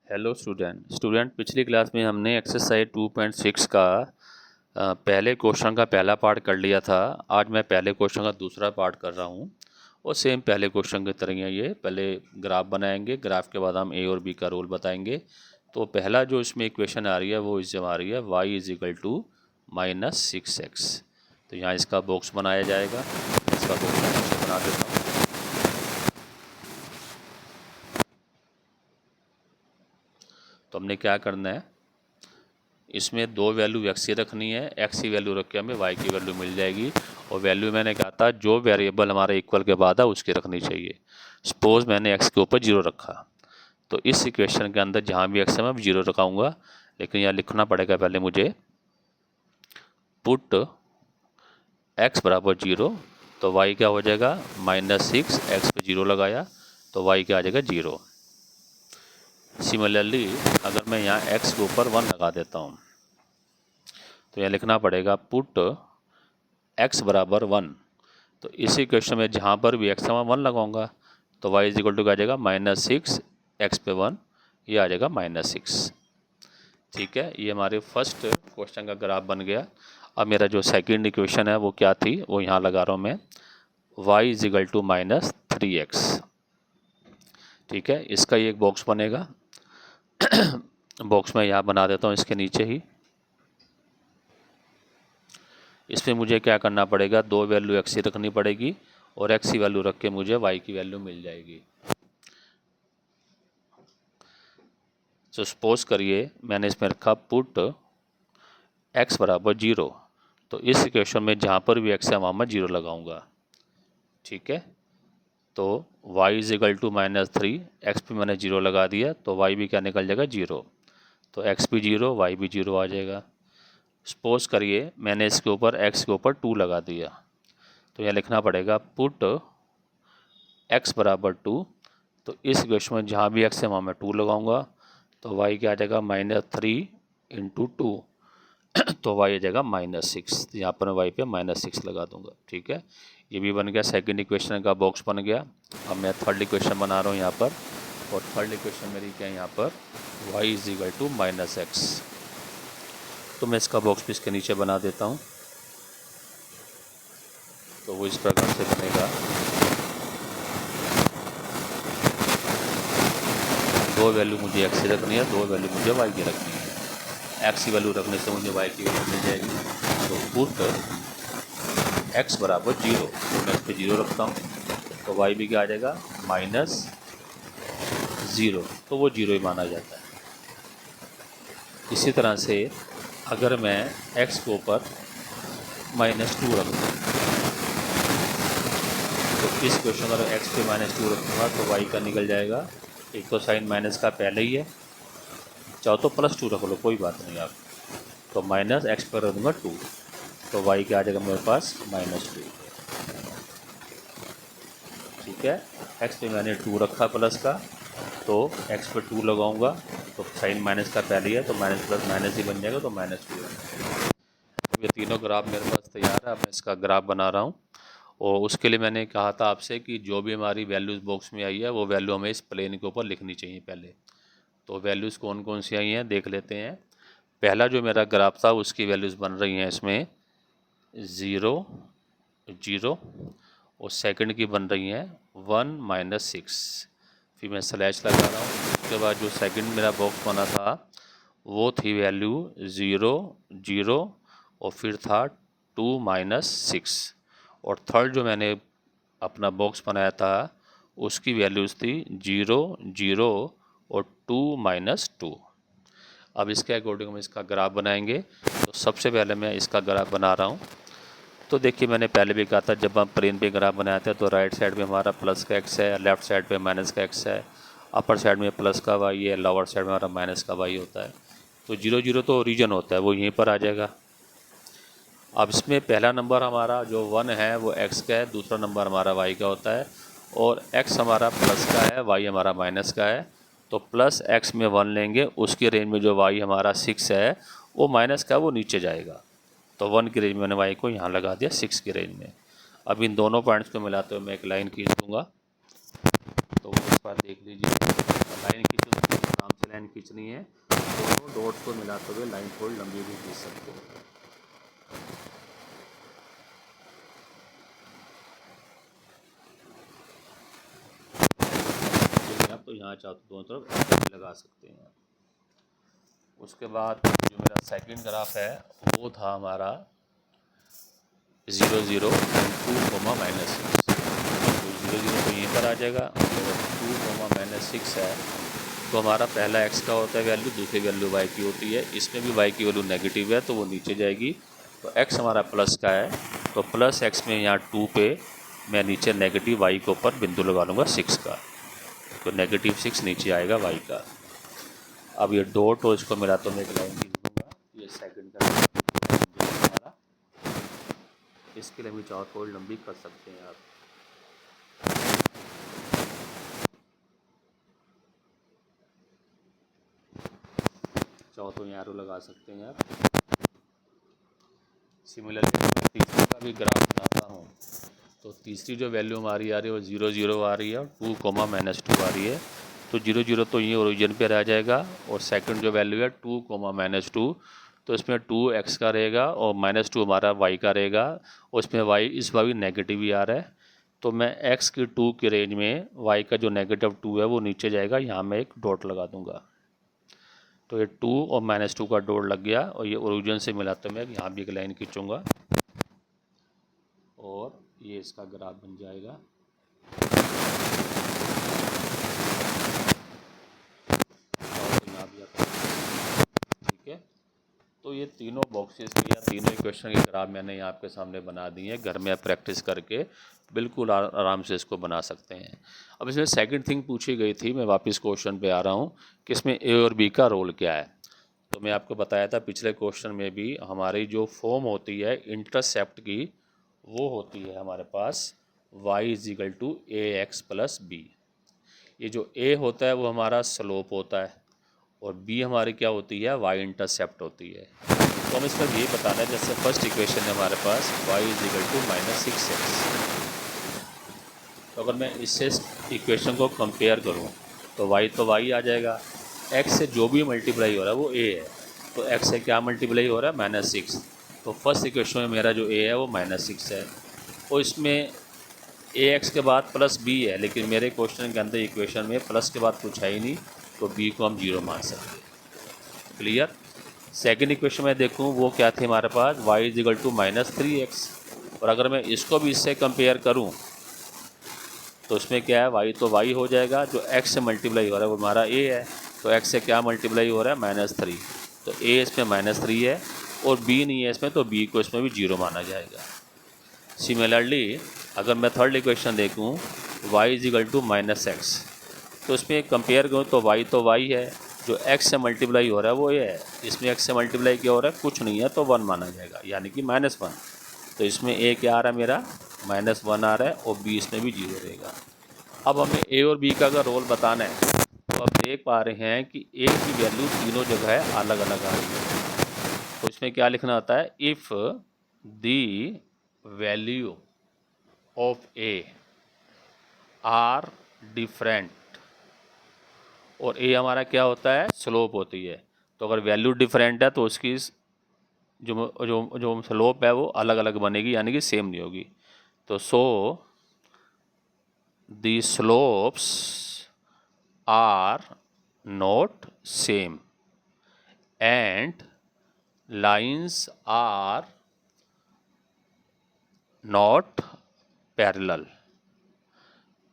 Hello student पिछली class में हमने एक्सरसाइज 2.6 का पहले क्वेश्चन का पहला पार्ट कर लिया था। आज मैं पहले क्वेश्चन का दूसरा पार्ट कर रहा हूँ और सेम पहले क्वेश्चन की तरह ही ये पहले ग्राफ बनाएंगे, ग्राफ के बाद हम ए और बी का रोल बताएंगे। तो पहला जो इसमें इक्वेशन आ रही है वो इसमें आ रही है y = -6x। तो यहाँ इसका बॉक्स बनाया जाएगा। इसका बॉक्स मैं बना देता हूँ। तो हमने क्या करना है, इसमें दो वैल्यू एक्स की रखनी है, एक्स की वैल्यू रख के हमें वाई की वैल्यू मिल जाएगी। और वैल्यू मैंने कहा था जो वेरिएबल हमारा इक्वल के बाद है उसकी रखनी चाहिए। सपोज मैंने एक्स के ऊपर 0 रखा, तो इस इक्वेशन के अंदर जहाँ भी एक्स है मैं 0 रखाऊंगा। लेकिन यहाँ लिखना पड़ेगा पहले मुझे पुट एक्स बराबर 0। तो वाई क्या हो जाएगा -6, एक्स पे 0 लगाया तो वाई क्या आ जाएगा 0। सिमिलरली अगर मैं यहाँ x के ऊपर 1 लगा देता हूँ तो यहाँ लिखना पड़ेगा पुट x बराबर 1। तो इसी क्वेश्चन में जहाँ पर भी x है वहाँ 1 लगाऊंगा तो y = क्या आ जाएगा -6, x पे 1, ये आ जाएगा -6। ठीक है, ये हमारे फर्स्ट क्वेश्चन का ग्राफ बन गया। अब मेरा जो सेकंड इक्वेशन है वो क्या थी वो यहाँ लगा रहा हूँ मैं, y = -3x। ठीक है, इसका ये एक बॉक्स बनेगा। बॉक्स में यहाँ बना देता हूँ इसके नीचे ही। इसमें मुझे क्या करना पड़ेगा, दो वैल्यू एक्स की रखनी पड़ेगी और एक्स की वैल्यू रख के मुझे वाई की वैल्यू मिल जाएगी। तो सपोज करिए मैंने इसमें रखा पुट एक्स बराबर 0। तो इस इक्वेशन में जहाँ पर भी एक्स है वहाँ मैं 0 लगाऊंगा। ठीक है, तो y = -3, एक्स पे मैंने 0 लगा दिया तो y भी क्या निकल जाएगा 0। तो x भी 0, y भी 0 आ जाएगा। सपोज करिए मैंने इसके ऊपर x के ऊपर 2 लगा दिया, तो यह लिखना पड़ेगा पुट x बराबर 2। तो इस इक्वेशन में जहाँ भी x है वहाँ मैं 2 लगाऊंगा तो y क्या आ जाएगा -3 × 2। तो y आ जाएगा -6। तो यहाँ पर मैं y पे -6 लगा दूंगा। ठीक है, ये भी बन गया, सेकंड इक्वेशन का बॉक्स बन गया। अब मैं थर्ड इक्वेशन बना रहा हूँ यहाँ पर, और थर्ड इक्वेशन मेरी क्या है यहाँ पर y = -x। तो मैं इसका बॉक्स भी इसके नीचे बना देता हूँ। तो वो इस प्रकार से बनेगा, दो वैल्यू मुझे x की रखनी है, दो वैल्यू मुझे y की रखनी है। x की वैल्यू रखने से मुझे y की वैल्यू मिल जाएगी। तो पुट x बराबर 0, तो मैं इस पर 0 रखता हूँ तो y भी क्या आ जाएगा -0। तो वो 0 ही माना जाता है। इसी तरह से अगर मैं x के ऊपर -2 रख दूँ, तो इस क्वेश्चन अगर x पे -2 रखूँगा तो y का निकल जाएगा, एक तो साइन माइनस का पहले ही है, चाहो तो +2 रख लो कोई बात नहीं आप। तो -x पर रख दूँगा 2, तो y क्या आ जाएगा मेरे पास -2। ठीक है, x पे मैंने 2 रखा प्लस का, तो x पे 2 लगाऊंगा तो साइन माइनस का पहले ही है तो माइनस प्लस माइनस ही बन जाएगा, तो -2। ये तीनों ग्राफ मेरे पास तैयार है। अब मैं इसका ग्राफ बना रहा हूँ और उसके लिए मैंने कहा था आपसे कि जो भी हमारी वैल्यूज़ बॉक्स में आई है वो वैल्यू हमें इस प्लेन के ऊपर लिखनी चाहिए पहले। तो वैल्यूज़ कौन कौन सी आई हैं देख लेते हैं। पहला जो मेरा ग्राफ था उसकी वैल्यूज़ बन रही हैं इसमें 0, 0, और सेकंड की बन रही हैं 1 - 6। फिर मैं स्लैश लगा रहा हूँ। उसके बाद जो सेकंड मेरा बॉक्स बना था वो थी वैल्यू 0, 0, और फिर था 2 - 6। और थर्ड जो मैंने अपना बॉक्स बनाया था उसकी वैल्यूज़ थी 0, 0 और 2 - 2। अब इसके अकॉर्डिंग हम इसका ग्राफ बनाएंगे। तो सबसे पहले मैं इसका ग्राफ बना रहा हूँ। तो देखिए मैंने पहले भी कहा था जब हम प्लेन पे ग्राफ बनाते हैं तो राइट साइड में हमारा प्लस का x है, लेफ्ट साइड पे माइनस का x है, अपर साइड में प्लस का y है, लोअर साइड में हमारा माइनस का y होता है। तो 0, 0 तो ओरिजिन होता है, वो यहीं पर आ जाएगा। अब इसमें पहला नंबर हमारा जो 1 है वो x का है, दूसरा नंबर हमारा y का होता है, और x हमारा प्लस का है, y हमारा माइनस का है। तो प्लस x में 1 लेंगे, उसकी रेंज में जो y हमारा 6 है वो माइनस का वो नीचे जाएगा। तो 1 की रेंज में मैंने y को यहाँ लगा दिया 6 की रेंज में। अब इन दोनों पॉइंट्स को मिलाते हुए मैं एक लाइन खींच दूँगा। तो इस बार देख लीजिए लाइन खींचो तो आराम से लाइन खींचनी है, दोनों डॉट्स को मिलाते हुए लाइन थोड़ी लंबी भी खींच सकते हो। आप तो यहाँ चाहो तो दोनों तरफ लगा सकते हैं। उसके बाद जो मेरा सेकंड ग्राफ है वो था हमारा 0 0 2 कोमा -6। तो 0 0 तो यहीं पर आ जाएगा, और 2 कोमा -6 है तो हमारा पहला x का होता है वैल्यू, दूसरी वैल्यू y की होती है। इसमें भी y की वैल्यू नेगेटिव है तो वो नीचे जाएगी। तो x हमारा प्लस का है तो प्लस x में यहाँ 2 पे मैं नीचे नेगेटिव y के ऊपर बिंदु लगा लूँगा 6 का, तो नेगेटिव 6 नीचे आएगा y का। अब ये डॉट और इसको मिला तो मैं एक लाइन खींच दूँगा, ये सेकंड का हमारा। इसके लिए भी चाहो थोड़ी लंबी कर सकते हैं आप। चाहो तो यहाँ एरो लगा सकते हैं आप। सिमिलरली मैं तीसरे का भी ग्राफ बनाता हूँ, तो तीसरी जो वैल्यू हमारी आ रही है वो 0 0 आ रही है और 2 कोमा -2 आ रही है। तो 0 0 तो ये ओरिजिन पे रह जाएगा, और सेकंड जो वैल्यू है 2 कोमा -2, तो इसमें 2x का रहेगा और -2 हमारा y का रहेगा, और इसमें y इस बार भी नेगेटिव ही आ रहा है। तो मैं x की 2 की रेंज में y का जो नेगेटिव 2 है वो नीचे जाएगा, यहाँ मैं एक डॉट लगा दूंगा। तो ये 2 और -2 का डॉट लग गया, और ये ओरिजिन से मिला तो मैं यहाँ भी एक लाइन खींचूँगा और ये इसका ग्राफ बन जाएगा। ठीक है, तो ये तीनों बॉक्सेस की या तीनों इक्वेशन के ग्राफ मैंने यहाँ आपके सामने बना दिए हैं। घर में आप प्रैक्टिस करके बिल्कुल आराम से इसको बना सकते हैं। अब इसमें सेकंड थिंग पूछी गई थी, मैं वापस क्वेश्चन पे आ रहा हूँ कि इसमें ए और बी का रोल क्या है। तो मैं आपको बताया था पिछले क्वेश्चन में भी, हमारी जो फॉर्म होती है इंटरसेप्ट की वो होती है हमारे पास y = ax + b। ये जो a होता है वो हमारा स्लोप होता है, और b हमारी क्या होती है, y इंटरसेप्ट होती है। तो हम इसमें यही बताना है, जैसे फर्स्ट इक्वेशन है हमारे पास y = -6x। तो अगर मैं इससे इक्वेशन को कंपेयर करूं तो y आ जाएगा, x से जो भी मल्टीप्लाई हो रहा है वो a है, तो x से क्या मल्टीप्लाई हो रहा है, -6। तो फर्स्ट इक्वेशन में मेरा जो a है वो -6 है, और इसमें ax के बाद +b है, लेकिन मेरे क्वेश्चन के अंदर इक्वेशन में प्लस के बाद कुछ है ही नहीं, तो b को हम 0 मान सकते हैं। क्लियर। सेकंड इक्वेशन में देखूं वो क्या थी हमारे पास, y = -3x, और अगर मैं इसको भी इससे कंपेयर करूं तो इसमें क्या है, y तो y हो जाएगा, जो x से मल्टीप्लाई हो रहा है वो हमारा a है, तो x से क्या मल्टीप्लाई हो रहा है, -3, तो a इसमें -3 है और b नहीं है इसमें, तो b को इसमें भी 0 माना जाएगा। सिमिलरली अगर मैं थर्ड इक्वेशन देखूं y = -x, तो इसमें कंपेयर करूँ तो y है, जो x से मल्टीप्लाई हो रहा है वो ये है, इसमें x से मल्टीप्लाई क्या हो रहा है, कुछ नहीं है, तो 1 माना जाएगा, यानी कि -1। तो इसमें a क्या आ रहा है मेरा, -1 आ रहा है, और b इसमें भी 0 रहेगा। अब हमें a और b का अगर रोल बताना है तो अब देख पा रहे हैं कि a की वैल्यू तीनों जगह अलग अलग आ रही है। तो इसमें क्या लिखना होता है, if the value of a are different, और a हमारा क्या होता है, स्लोप होती है। तो अगर वैल्यू डिफरेंट है तो उसकी जो जो जो स्लोप है वो अलग अलग बनेगी, यानी कि सेम नहीं होगी। तो so the slopes are not same and lines are not parallel.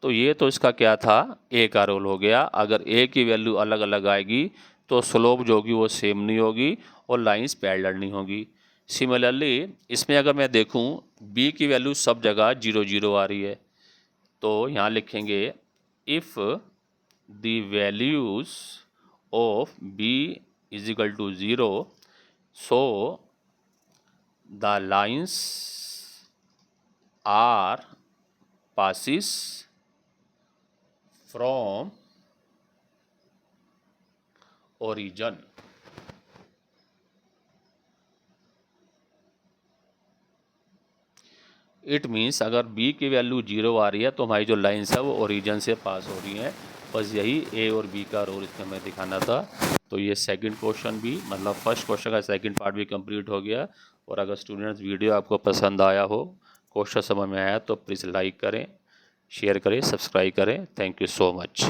तो ये तो इसका क्या था, ए का रोल हो गया। अगर ए की वैल्यू अलग अलग आएगी तो स्लोप जो होगी वो सेम नहीं होगी और लाइंस पैरेलल नहीं होगी। सिमिलरली इसमें अगर मैं देखूं बी की वैल्यू सब जगह 0 0 आ रही है, तो यहाँ लिखेंगे if the values of b = 0, so the lines are passes from origin। It means अगर b की वैल्यू 0 आ रही है तो हमारी जो लाइन्स है वो ओरिजिन से पास हो रही हैं, बस यही ए और बी का रोल इसमें हमें दिखाना था। तो ये सेकंड क्वेश्चन भी, मतलब फर्स्ट क्वेश्चन का सेकंड पार्ट भी कंप्लीट हो गया। और अगर स्टूडेंट्स वीडियो आपको पसंद आया हो, क्वेश्चन समझ में आया, तो प्लीज़ लाइक करें, शेयर करें, सब्सक्राइब करें। Thank you so much.